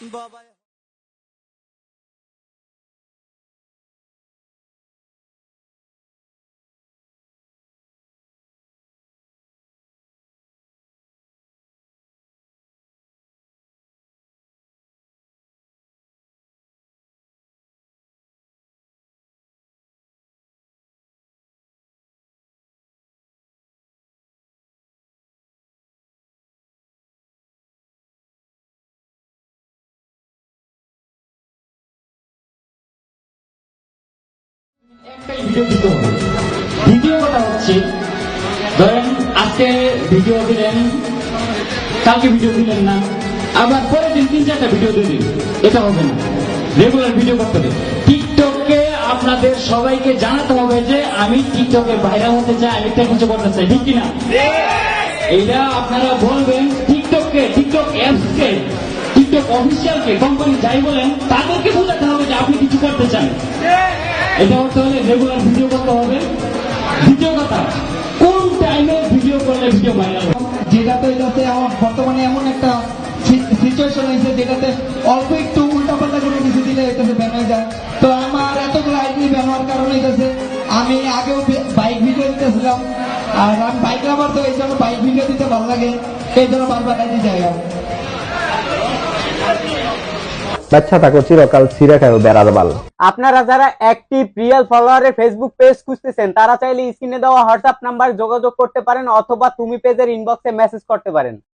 বাবা একটাই ভিডিও দিতে হবে। দ্বিতীয় কথা হচ্ছে, ধরেন আজকে ভিডিও দিলেন, কালকে ভিডিও দিলেন না, আবার পরের দিন 3-4টা ভিডিও দিলেন, এটা হবে না। রেগুলার ভিডিও করতে হবে। টিকটকে আপনাদের সবাইকে জানাতে হবে যে আমি টিকটকে ভাইরাল হতে চাই, আমি একটা কিছু করতে চাই, ঠিক কিনা? এইটা আপনারা বলবেন টিকটককে, টিকটক অ্যাপসকে, টিকটক অফিসিয়ালকে, কোম্পানি যাই বলেন তাদেরকে বোঝাতে হবে যে আপনি কিছু করতে চান। এটা হতে হলে রেগুলার ভিডিও করতে হবে। দ্বিতীয় কথা, কোন টাইমে ভিডিও করলে ভিডিও ভাইরাল হবে। যেটাতে এটাতে আমার বর্তমানে এমন একটা সিচুয়েশন হয়েছে যেটাতে অল্প একটু উল্টাপাল্টা করে কিছু দিলে এটাতে ব্যান হয়ে যায়। তো আমার এতগুলো আইডি ব্যান হওয়ার কারণে এটাছে আমি আগেও বাইক ভিডিও দিতেছিলাম, আর আমি বাইক লাভার, তো এই জন্য বাইক ভিডিও দিতে ভালো লাগে, এই জন্য বারবার আইডি জায়গা। বাচ্চা থাকো চিরকাল ছিঁড়ে খাও বেড়ার বাল। আপনারা যারা অ্যাক্টিভ রিয়েল ফলোয়ারের ফেসবুক পেজ খুঁজতেছেন তারা চাইলে স্ক্রিনে দেওয়া হোয়াটসঅ্যাপ নাম্বার যোগাযোগ করতে পারেন অথবা তুমি পেজের ইনবক্সে মেসেজ করতে পারেন।